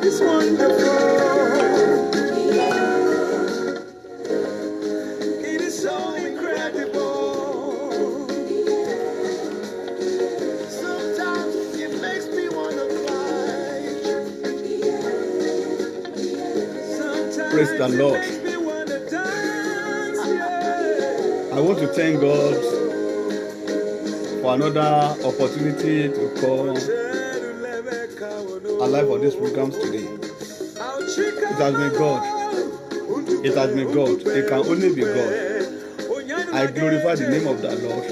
is wonderful. It is so incredible. Sometimes it makes me want to cry. Sometimes Praise the Lord. it makes me want to dance. Yeah. I want to thank God for another opportunity to come alive for these programs today. It has been God. It has been God. It can only be God. I glorify the name of the Lord.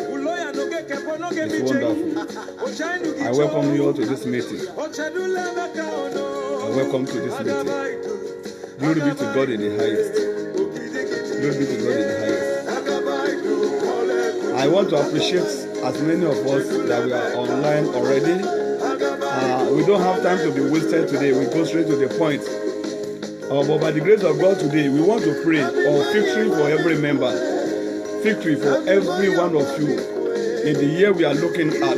It's wonderful. I welcome you all to this meeting. I welcome to this meeting. Glory be to God in the highest. Glory be to God in the highest. I want to appreciate as many of us that we are online already. We don't have time to be wasted today. We go straight to the point. But by the grace of God today, we want to pray for victory for every member. Victory for every one of you. In the year we are looking at,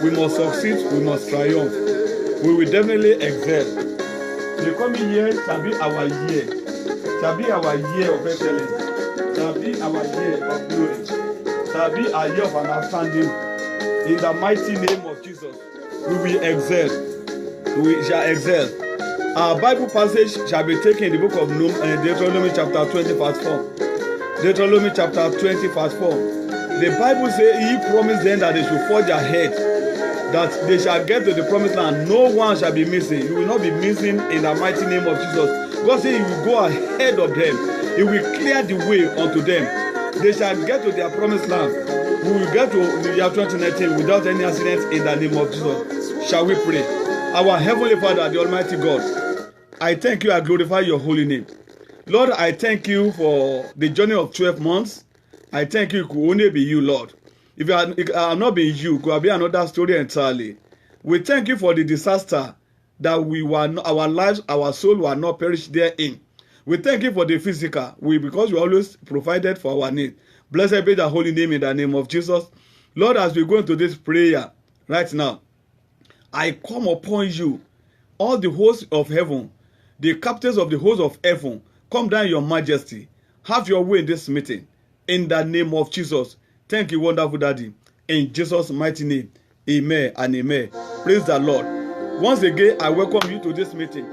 we must succeed, we must triumph. We will definitely excel. The coming year shall be our year. Shall be our year of excellence. Shall be our year of glory. Shall be our year of understanding. In the mighty name of Jesus, we will excel. We shall excel. Our Bible passage shall be taken in the book of Deuteronomy chapter 20 verse 4. Deuteronomy chapter 20 verse 4. The Bible says, He promised them that they should forge ahead, that they shall get to the promised land. No one shall be missing. You will not be missing in the mighty name of Jesus. God said He will go ahead of them. He will clear the way unto them. They shall get to their promised land. We will get to the year 2019 without any accident in the name of Jesus. Shall we pray? Our Heavenly Father, the Almighty God, I thank you, I glorify your holy name. Lord, I thank you for the journey of 12 months. I thank you, it could only be you, Lord. If it had not been you, it could have been another story entirely. We thank you for the disaster that our lives, our soul were not perished therein. We thank you for the physical, because you always provided for our need. Blessed be the holy name in the name of Jesus. Lord, as we go into this prayer right now, I come upon you, all the hosts of heaven, the captains of the hosts of heaven, come down your majesty. Have your way in this meeting. In the name of Jesus. Thank you, wonderful Daddy. In Jesus' mighty name. Amen and amen. Praise the Lord. Once again, I welcome you to this meeting.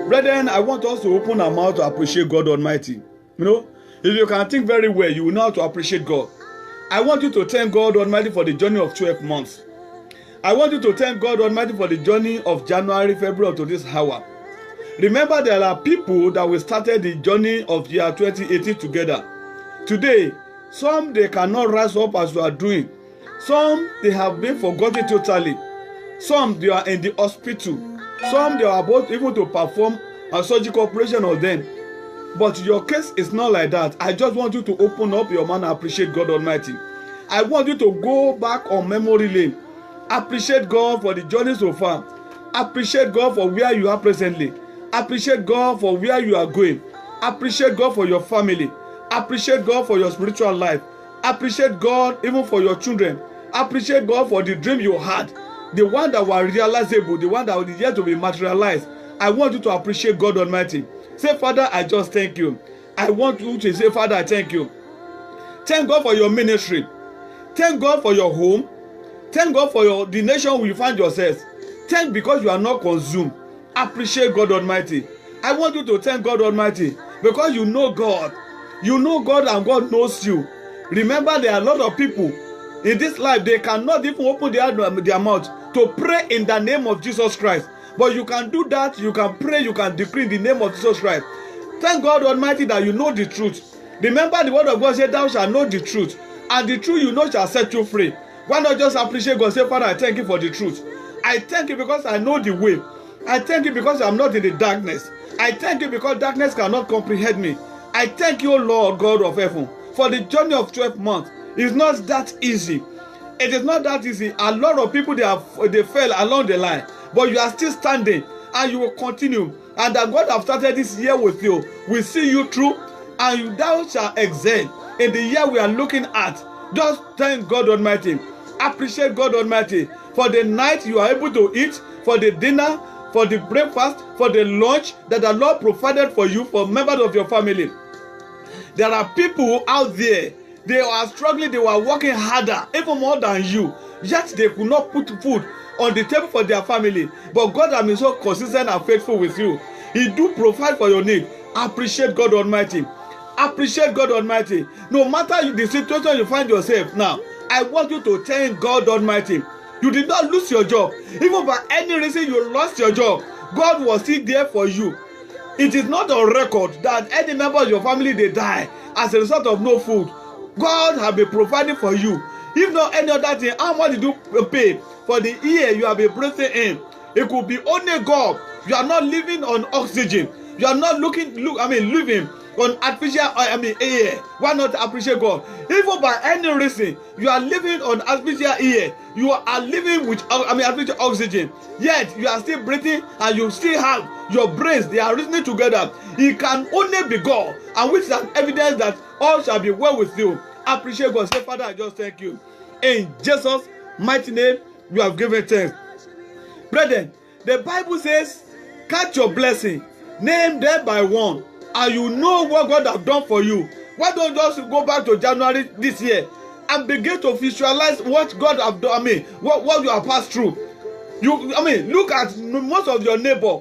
Brethren, I want us to open our mouth to appreciate God Almighty. You know, if you can think very well, you will know how to appreciate God. I want you to thank God Almighty for the journey of 12 months. I want you to thank God Almighty for the journey of January, February to this hour. Remember, there are people that we started the journey of year 2018 together. Today, some they cannot rise up as you are doing. Some they have been forgotten totally. Some they are in the hospital. Some they are about even to perform a surgical operation on them. But your case is not like that. I just want you to open up your mind and appreciate God Almighty. I want you to go back on memory lane. Appreciate God for the journey so far. Appreciate God for where you are presently. Appreciate God for where you are going. Appreciate God for your family. Appreciate God for your spiritual life. Appreciate God even for your children. Appreciate God for the dream you had. The one that were realizable, the one that was yet to be materialized. I want you to appreciate God Almighty. Say, Father, I just thank you. I want you to say, Father, I thank you. Thank God for your ministry. Thank God for your home. Thank God for the nation where you find yourself. Thank because you are not consumed. Appreciate God Almighty. I want you to thank God Almighty because you know God. You know God and God knows you. Remember, there are a lot of people in this life, they cannot even open their mouth to pray in the name of Jesus Christ. But you can do that. You can pray. You can decree in the name of Jesus Christ. Thank God Almighty that you know the truth. Remember, the word of God said, thou shalt know the truth, and the truth you know shall set you free. Why not just appreciate God? Say, Father, I thank you for the truth. I thank you because I know the way. I thank you because I'm not in the darkness. I thank you because darkness cannot comprehend me. I thank you, Lord God of heaven, for the journey of 12 months. It's not that easy. It is not that easy. A lot of people, they fell along the line. But you are still standing and you will continue. And that God have started this year with you. We see you through and thou shalt excel in the year we are looking at. Just thank God Almighty. Appreciate God Almighty for the night you are able to eat, for the dinner, for the breakfast, for the lunch that the Lord provided for you, for members of your family. There are people out there, they are struggling, they were working harder, even more than you, yet they could not put food on the table for their family. But God has been so consistent and faithful with you. He do provide for your need. Appreciate God Almighty. Appreciate God Almighty. No matter the situation you find yourself now, I want you to thank God Almighty. You did not lose your job. Even by any reason you lost your job, God was still there for you. It is not on record that any member of your family they die as a result of no food. God has been providing for you. If not any other thing, how much did you pay for the year you have been breathing in? It could be only God. You are not living on oxygen. You are not living on artificial air. Why not appreciate God? Even by any reason, you are living on artificial air. You are living with artificial oxygen. Yet you are still breathing and you still have your brains. They are reasoning together. It can only be God, and which is an evidence that all shall be well with you. Appreciate God. Say, Father, I just thank you. In Jesus' mighty name, you have given thanks. Brethren, the Bible says, catch your blessing, name them by one, and you know what God has done for you. Why don't you just go back to January this year and begin to visualize what God has done? What you have passed through. Look at most of your neighbor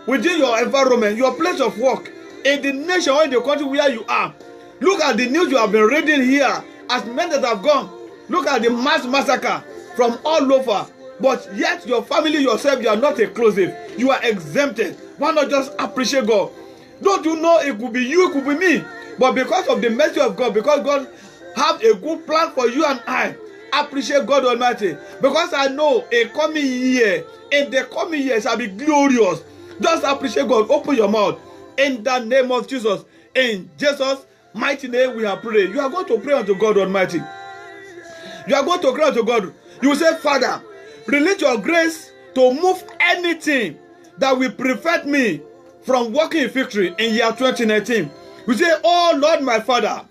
within your environment, your place of work, in the nation or in the country where you are. Look at the news you have been reading here, as men that have gone. Look at the mass massacre from all over. But yet your family, yourself, you are not exclusive. You are exempted. Why not just appreciate God? Don't you know it could be you, it could be me. But because of the mercy of God, because God have a good plan for you and I, appreciate God Almighty. Because I know a coming year, in the coming year shall be glorious. Just appreciate God. Open your mouth. In the name of Jesus. In Jesus' mighty name we have prayed. You are going to pray unto God Almighty. You are going to cry unto God. You will say, Father, release your grace to move anything that will prevent me from walking in victory in year 2019. We say, oh Lord my Father,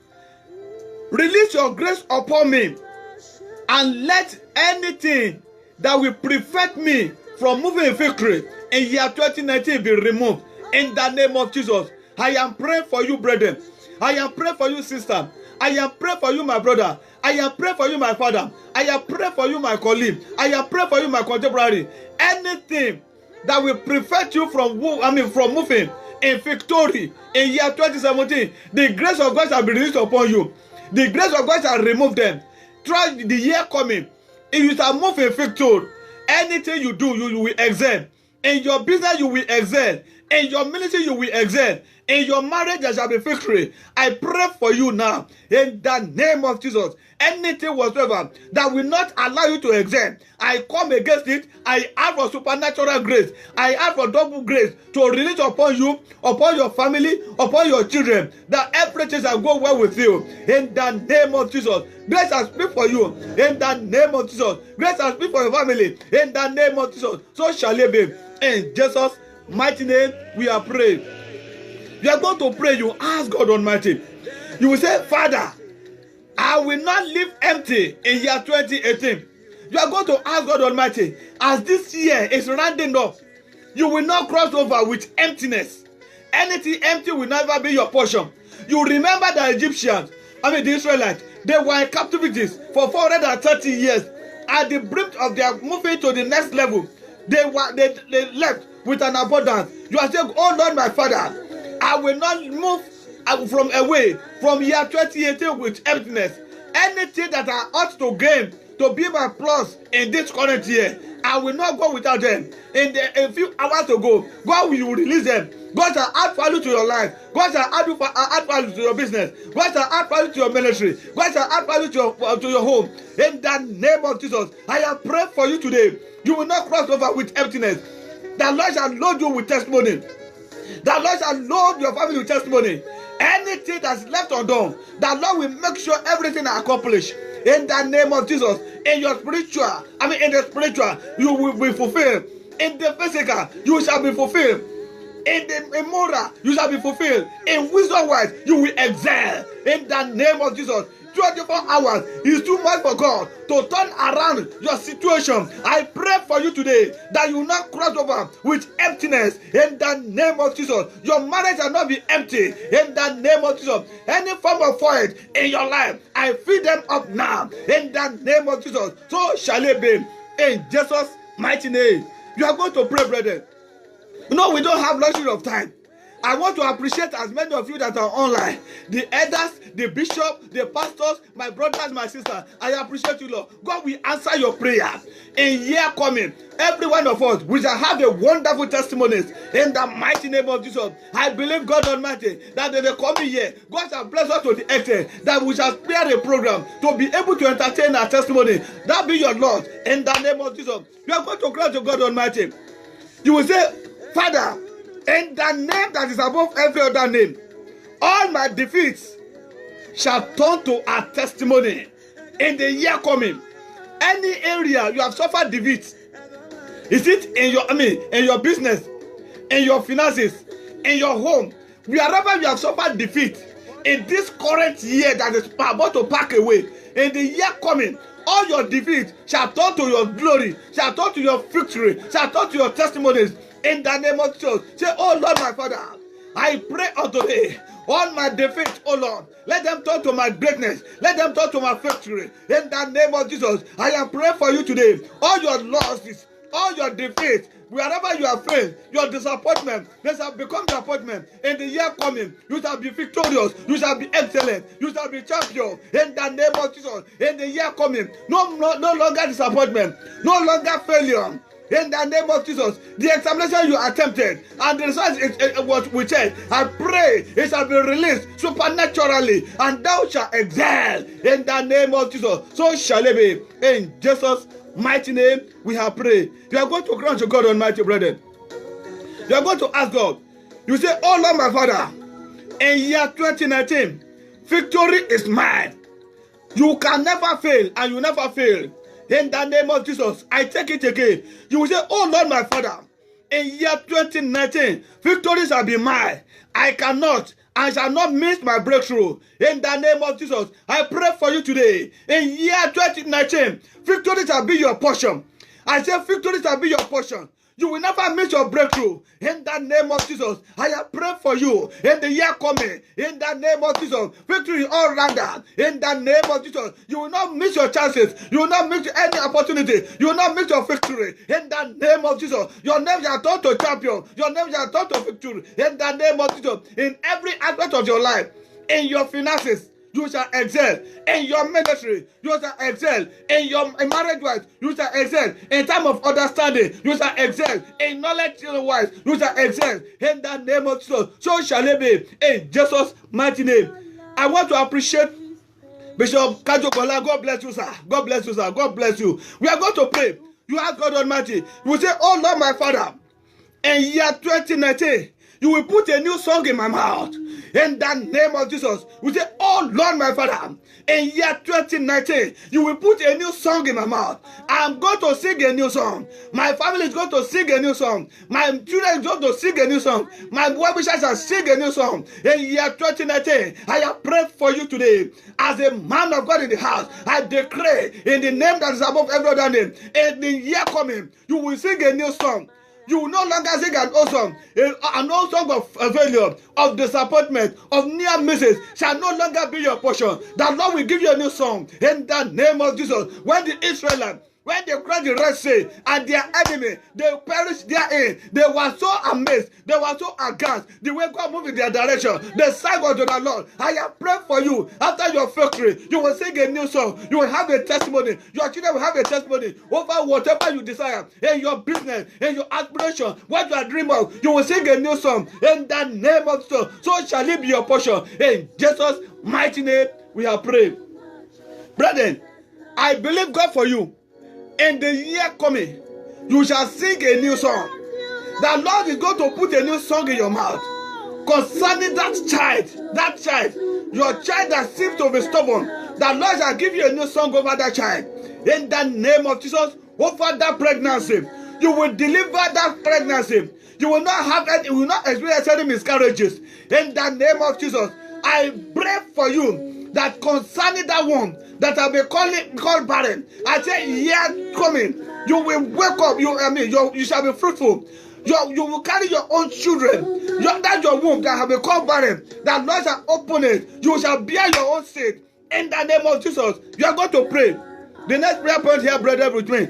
release your grace upon me and let anything that will prevent me from moving in victory in year 2019 be removed in the name of Jesus. I am praying for you, brethren. I am praying for you, sister. I am praying for you, my brother. I am praying for you, my father. I am praying for you, my colleague. I am praying for you, my contemporary. Anything that will prevent you from moving in victory in year 2017, the grace of God shall be released upon you. The grace of God shall remove them. Try the year coming. If you shall move in victory, anything you do, you will excel. In your business, you will excel. In your ministry, you will excel. In your marriage, there shall be victory. I pray for you now, in the name of Jesus. Anything whatsoever that will not allow you to excel, I come against it. I ask for supernatural grace. I ask for double grace to release upon you, upon your family, upon your children, that everything shall go well with you. In the name of Jesus. Grace shall speak for you. In the name of Jesus. Grace shall speak for your family. In the name of Jesus. So shall it be. In Jesus' mighty name, we are praying. You are going to pray. You ask God Almighty. You will say, Father, I will not live empty in year 2018. You are going to ask God Almighty, as this year is rounding up, you will not cross over with emptiness. Anything empty will never be your portion. You remember the Egyptians, the Israelites, they were in captivities for 430 years. At the brink of their moving to the next level, they left with an abundance. You are saying, oh Lord my Father, I will not move from away from year 2018 with emptiness. Anything that I ought to gain to be my plus in this current year, I will not go without them. A few hours ago, God will release them. God shall add value to your life. God shall add value to your business. God shall add value to your ministry. God shall add value to your home. In the name of Jesus, I am praying for you today. You will not cross over with emptiness. The Lord shall load you with testimony. The Lord shall load your family with testimony. Anything that's left undone, the Lord will make sure everything is accomplished. In the name of Jesus, in your spiritual, in the spiritual, you will be fulfilled. In the physical, you shall be fulfilled. In the moral, you shall be fulfilled. In wisdom wise, you will excel. In the name of Jesus, 24 hours is too much for God to turn around your situation. I pray for you today that you will not cross over with emptiness in the name of Jesus. Your marriage shall not be empty in the name of Jesus. Any form of void in your life, I fill them up now in the name of Jesus. So shall it be in Jesus' mighty name. You are going to pray, brethren. No, we don't have luxury of time. I want to appreciate as many of you that are online, the elders, the bishop, the pastors, my brothers, my sisters. I appreciate you, Lord. God will answer your prayer. In year coming, every one of us, we shall have a wonderful testimonies in the mighty name of Jesus. I believe God Almighty that in the coming year, God shall bless us to the extent that we shall spare a program to be able to entertain our testimony. That be your Lord in the name of Jesus. You are going to cry to God Almighty. You will say, Father, in the name that is above every other name, all my defeats shall turn to a testimony in the year coming. Any area you have suffered defeat, is it in your business, in your finances, in your home, wherever you have suffered defeat in this current year that is about to pack away, in the year coming, all your defeat shall turn to your glory, shall turn to your victory, shall turn to your testimonies. In the name of Jesus, say, oh Lord, my Father, I pray unto thee, all my defeat, oh Lord, let them turn to my greatness, let them turn to my victory. In the name of Jesus, I am praying for you today. All your losses, all your defeat, wherever you have failed, your disappointment, they shall become disappointment. In the year coming, you shall be victorious, you shall be excellent, you shall be champion. In the name of Jesus, in the year coming, no longer disappointment, no longer failure. In the name of Jesus, the examination you attempted and the result is what we said, I pray it shall be released supernaturally and thou shalt excel in the name of Jesus. So shall it be. In Jesus' mighty name we have prayed. You are going to cry to God Almighty, brethren. You are going to ask God. You say, oh Lord my Father, in year 2019, victory is mine. You can never fail and you never fail. In the name of Jesus, I take it again. You will say, oh Lord my Father, in year 2019, victory shall be mine. I shall not miss my breakthrough. In the name of Jesus, I pray for you today. In year 2019, victory shall be your portion. I say victory shall be your portion. You will never miss your breakthrough. In the name of Jesus, I have prayed for you in the year coming. In the name of Jesus, victory all rounder. In the name of Jesus, you will not miss your chances. You will not miss any opportunity. You will not miss your victory. In the name of Jesus, your name shall turn to champion. Your name shall turn to victory. In the name of Jesus, in every aspect of your life, in your finances, you shall excel. In your ministry, you shall excel. In your marriage wise, you shall excel. In time of understanding, you shall excel. In knowledge wise, you shall excel. In the name of Jesus, so shall it be. In Jesus' mighty name. I want to appreciate Bishop Kajokola. God bless you, sir. God bless you, sir. God bless you. We are going to pray. You ask God Almighty. You will say, oh Lord my Father, in year 2019, you will put a new song in my mouth. In the name of Jesus, we say, oh Lord my Father, in year 2019, you will put a new song in my mouth. I'm going to sing a new song. My family is going to sing a new song. My children is going to sing a new song. My wife shall sing a new song. In year 2019, I have prayed for you today. As a man of God in the house, I declare in the name that is above every other name, in the year coming, you will sing a new song. You will no longer sing an old song of failure, of disappointment, of near misses shall no longer be your portion. The Lord will give you a new song in the name of Jesus. When the Israelites, when they crossed the Red Sea and their enemy, they perished therein. They were so amazed. They were so aghast. The way God moved in their direction, they sang unto the Lord. I have prayed for you. After your victory, you will sing a new song. You will have a testimony. Your children will have a testimony over whatever you desire. In your business, in your aspiration, what you are dreaming of, you will sing a new song. In the name of Jesus, so shall it be your portion. In Jesus' mighty name, we have prayed. Brethren, I believe God for you. In the year coming, you shall sing a new song. The Lord is going to put a new song in your mouth concerning that child, your child that seems to be stubborn. The Lord shall give you a new song over that child. In the name of Jesus, over that pregnancy, you will deliver that pregnancy. You will not have any, you will not experience any miscarriages. In the name of Jesus, I pray for you. that concerning that one that have been called barren, I say, year coming, you will wake up. You shall be fruitful. You will carry your own children. That's your womb that have been called barren. That Lord shall open it. You shall bear your own seed. In the name of Jesus, you are going to pray. The next prayer point here, brother, with me.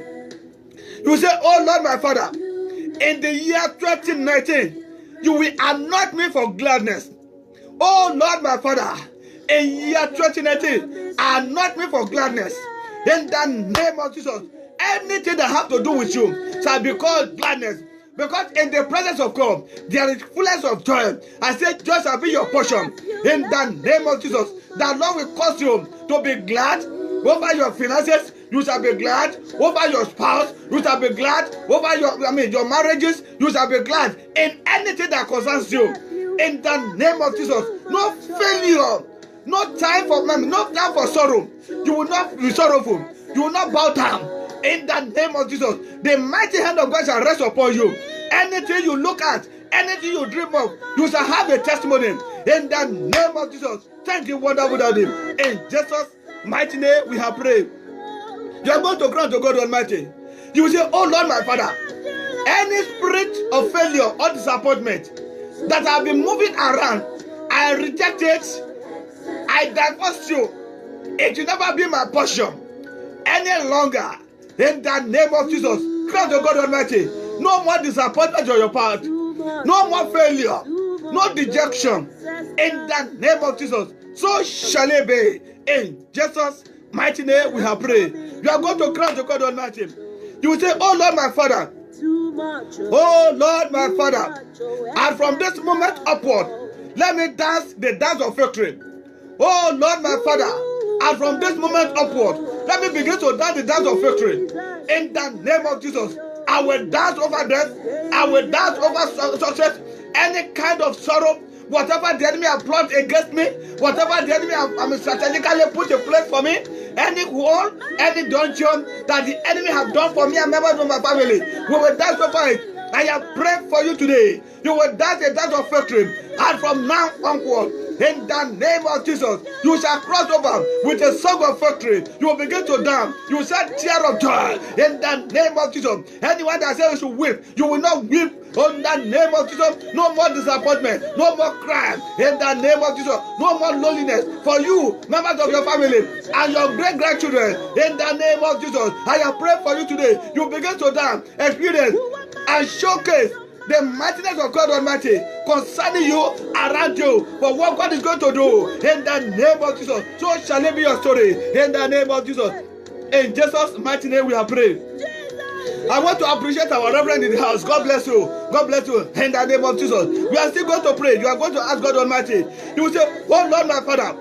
You say, oh Lord, my Father, in the year 2019, you will anoint me for gladness. Oh Lord, my Father, in year 2019, anoint me for gladness. In the name of Jesus, anything that have to do with you shall be called gladness. Because in the presence of God, there is fullness of joy. I say, joy shall be your portion. In the name of Jesus, the Lord will cause you to be glad over your finances. You shall be glad over your spouse. You shall be glad over your marriages. You shall be glad in anything that concerns you. In the name of Jesus, no failure, no time for sorrow. You will not be sorrowful. You will not bow down. In the name of Jesus, the mighty hand of God shall rest upon you. Anything you look at, anything you dream of, you shall have a testimony. In the name of Jesus, thank you, wonderful Daddy. In Jesus' mighty name, we have prayed. You are going to cry to God Almighty. You will say, oh Lord, my Father, any spirit of failure or disappointment that have been moving around, I reject it. I divorce you. It will never be my portion any longer. In the name of Jesus, cry to God Almighty. No more disappointment on your part. No more failure. No dejection. In the name of Jesus, so shall it be. In Jesus' mighty name, we have prayed. You are going to cry to God Almighty. You will say, oh Lord, my Father. Oh Lord, my Father. And from this moment upward, let me dance the dance of victory. Oh Lord, my Father. And from this moment upward, let me begin to dance the dance of victory. In the name of Jesus, I will dance over death. I will dance over success. Any kind of sorrow, whatever the enemy has plotted against me, whatever the enemy has strategically put in place for me, any wall, any dungeon that the enemy has done for me and members of my family, we will dance over it. I have prayed for you today. You will dance a dance of victory. And from now onward, in the name of Jesus, you shall cross over with a song of victory. You will begin to dance. You will shed tears of joy. In the name of Jesus. Anyone that says you should weep, you will not weep. In the name of Jesus, no more disappointment, no more crime. In the name of Jesus, no more loneliness for you, members of your family, and your great-grandchildren. In the name of Jesus, I have prayed for you today. You begin to dance, experience, and showcase the mightiness of God Almighty concerning you, around you, for what God is going to do. In the name of Jesus, so shall it be your story. In the name of Jesus, in Jesus' mighty name we have prayed. I want to appreciate our reverend in the house. God bless you. God bless you. In the name of Jesus, we are still going to pray. You are going to ask God Almighty. You will say, oh Lord, my Father,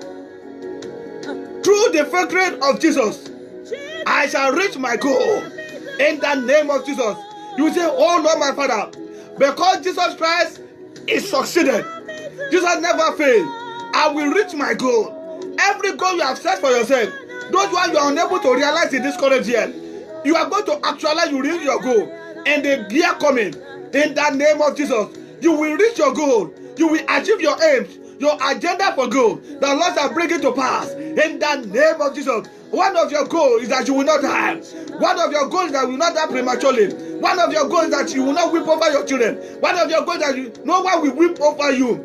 through the victory of Jesus, I shall reach my goal. In the name of Jesus, you will say, oh Lord, my Father, because Jesus Christ is succeeded, Jesus never failed, I will reach my goal. Every goal you have set for yourself, those ones you are unable to realize in this current year, you are going to actualize, you reach your goal. And the year coming, in the name of Jesus, you will reach your goal. You will achieve your aims, your agenda for goal. The Lord shall bring it to pass. In the name of Jesus. One of your goals is that you will not die. One of your goals is that you will not die prematurely. One of your goals is that you will not weep over your children. One of your goals is that no one will weep over you.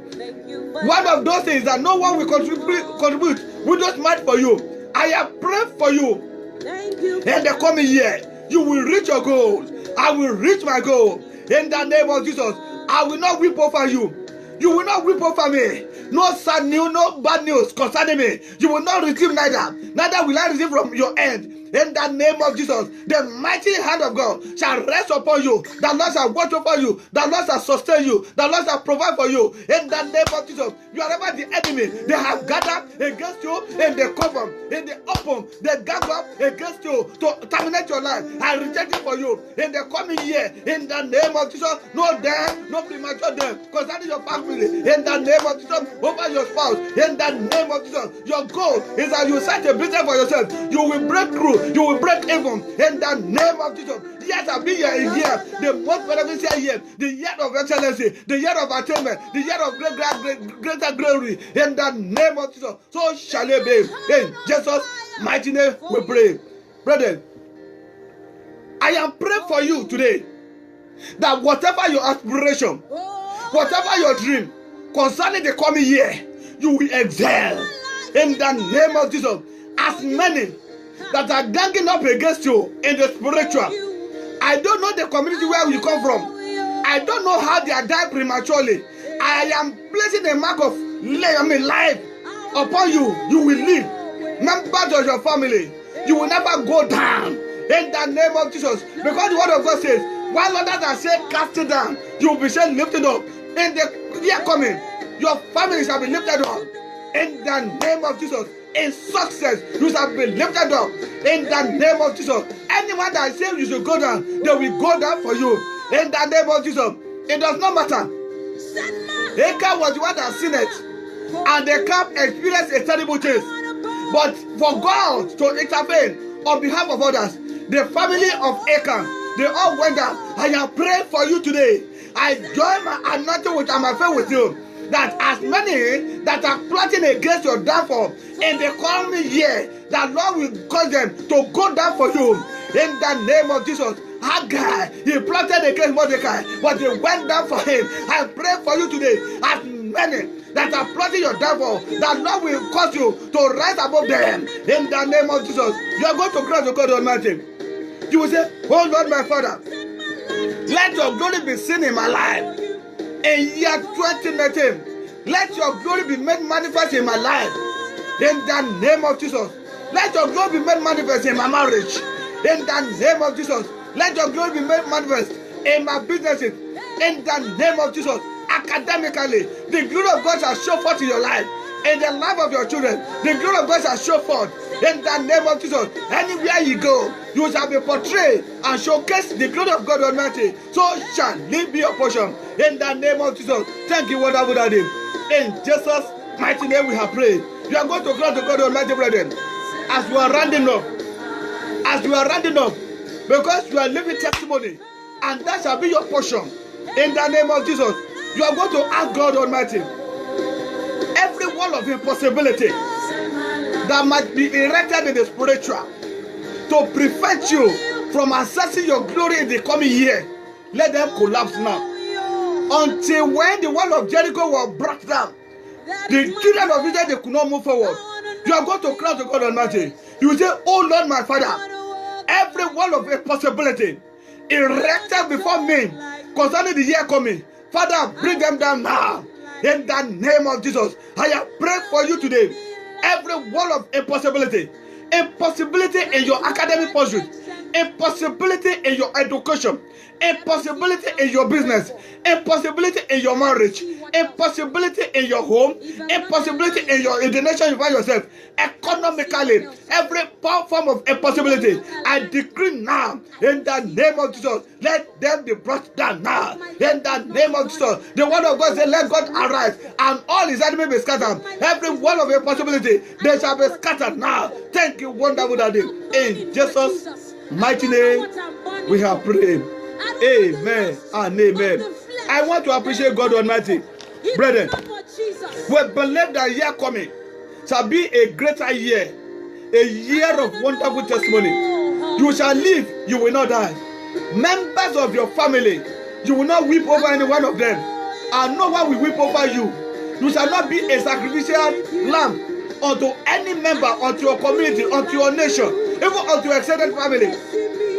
One of those things that no one will contribute widow's mite for you. I have prayed for you. In the coming year, you will reach your goal. I will reach my goal. In the name of Jesus, I will not weep over you. You will not weep over me. No sad news, no bad news concerning me. You will not receive neither. Neither will I receive from your end. In the name of Jesus, the mighty hand of God shall rest upon you. The Lord shall watch over you. The Lord shall sustain you. The Lord shall provide for you. In the name of Jesus, wherever the enemy they have gathered against you in the cover, in the open, they gather against you to terminate your life. I reject it for you. In the coming year, in the name of Jesus, no death, no premature death concerning your family. In the name of Jesus, over your spouse. In the name of Jesus, your goal is that you set a business for yourself. You will break through. you. You will break even in the name of Jesus. Yes, I'll be your year, the most beneficial year, the year of excellency, the year of attainment, the year of greater glory in the name of Jesus. So shall it be. In Jesus' mighty name we pray. Brethren, I am praying for you today that whatever your aspiration, whatever your dream concerning the coming year, you will excel in the name of Jesus. As many that are ganging up against you in the spiritual, I don't know the community where you come from. I don't know how they are dying prematurely. I am placing a mark of life upon you. You will live. Members of your family, you will never go down in the name of Jesus. Because the word of God says, while others are saying casted down, you will be saying lifted up. In the year coming, your family shall be lifted up in the name of Jesus. In success, you shall be lifted up in the name of Jesus. Anyone that says you should go down, they will go down for you in the name of Jesus. It does not matter. Achan was the one that sinned it, and the camp experienced a terrible change. But for God to intervene on behalf of others, the family of Achan, they all went down. I am praying for you today. I join my anointing with my faith with you, that as many that are plotting against your downfall in the coming year, that Lord will cause them to go down for you in the name of Jesus. Haggai, he plotted against Mordecai, but they went down for him. I pray for you today, as many that are plotting your downfall, that Lord will cause you to rise above them in the name of Jesus. You are going to cry to God Almighty. You will say, oh Lord my Father, let your glory be seen in my life. In year 2019, let your glory be made manifest in my life. In the name of Jesus. Let your glory be made manifest in my marriage. In the name of Jesus. Let your glory be made manifest in my businesses. In the name of Jesus. Academically, the glory of God shall show forth in your life. In the life of your children, the glory of God shall show forth. In the name of Jesus. Anywhere you go, you shall be portrayed and showcase the glory of God Almighty. So shall it be your portion. In the name of Jesus. Thank you, wonderful Daddy. In Jesus' mighty name we have prayed. You are going to cry to God Almighty, brethren. As you are rounding up. As you are rounding up. Because you are living testimony. And that shall be your portion. In the name of Jesus. You are going to ask God Almighty, every wall of impossibility that might be erected in the spiritual to prevent you from accessing your glory in the coming year, let them collapse now. Until when the wall of Jericho was brought down, the children of Israel, they could not move forward. You are going to cry to God Almighty. You will say, oh Lord my Father, every wall of impossibility erected before me concerning the year coming, Father, bring them down now. In the name of Jesus, I have prayed for you today. Every wall of impossibility, impossibility in your academic pursuit, impossibility in your education, impossibility in your business, impossibility in your marriage, impossibility in your home, impossibility in the nation you find yourself, economically, every form of impossibility, I decree now, in the name of Jesus, let them be brought down now, in the name of Jesus. The word of God says, let God arise, and all his enemies be scattered. Every wall of impossibility, they shall be scattered now. Thank you, wonderful Daddy. In Jesus' mighty name, we have prayed. Amen and amen. I want to appreciate God Almighty. Brethren, we believe that year coming shall be a greater year, a year of wonderful testimony. You shall live, you will not die. Members of your family, you will not weep over any one of them, and no one will weep over you. You shall not be a sacrificial lamb unto any member, unto your community, unto your nation, even unto your extended family.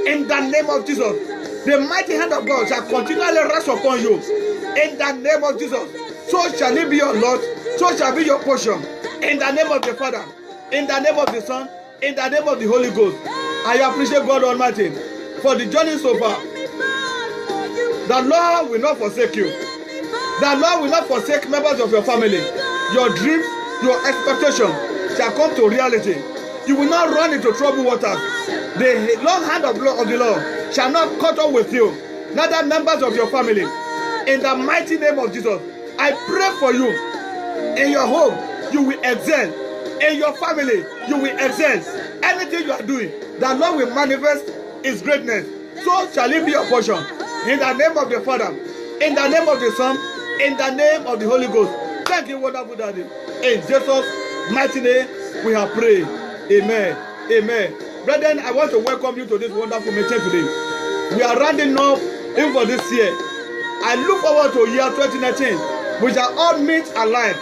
In the name of Jesus, the mighty hand of God shall continually rest upon you. In the name of Jesus, so shall it be your Lord, so shall be your portion. In the name of the Father, in the name of the Son, in the name of the Holy Ghost. I appreciate God Almighty for the journey so far. The Lord will not forsake you. The Lord will not forsake members of your family. Your dreams, your expectations shall come to reality. You will not run into troubled waters. The long hand of the Lord shall not cut off with you, neither members of your family. In the mighty name of Jesus, I pray for you. In your home, you will excel. In your family, you will excel. Anything you are doing, the Lord will manifest His greatness. So shall it be your portion. In the name of the Father, in the name of the Son, in the name of the Holy Ghost. Thank you, wonderful Daddy. In Jesus' mighty name, we have prayed. Amen. Amen. Brethren, I want to welcome you to this wonderful meeting today. We are rounding up even for this year. I look forward to year 2019. We shall all meet alive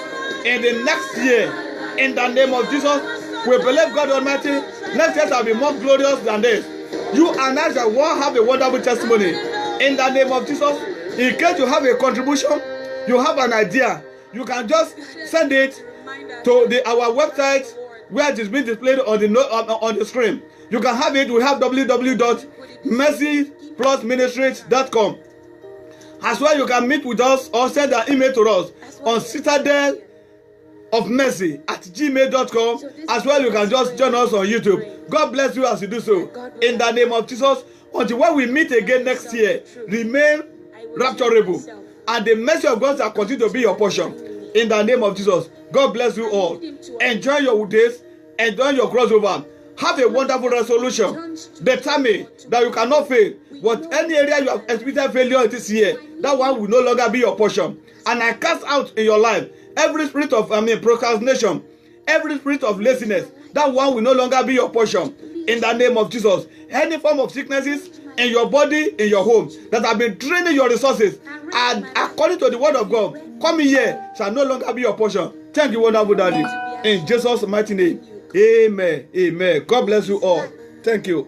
in the next year. In the name of Jesus, we believe God Almighty. Next year shall be more glorious than this. You and I shall have a wonderful testimony. In the name of Jesus, in case you have a contribution, you have an idea, you can just send it to our website where it is being displayed on the screen. You can have it. We have www.mercyplusministries.com. As well, you can meet with us or send an email to us on citadelofmercy@gmail.com. As well, you can just join us on YouTube. God bless you as you do so. In the name of Jesus, until when we meet again next year, remain rapturable. And the mercy of God shall continue to be your portion. In the name of Jesus, God bless you all. Enjoy your days. Enjoy your crossover. Have a wonderful resolution. Determine that you cannot fail. What any area you have experienced failure this year, that one will no longer be your portion. And I cast out in your life every spirit of procrastination, every spirit of laziness. That one will no longer be your portion. In the name of Jesus, any form of sicknesses in your body, in your home, that have been draining your resources, and according to the word of God, coming here shall no longer be your portion. Thank you, wonderful Daddy. In Jesus' mighty name, amen. Amen. God bless you all. Thank you.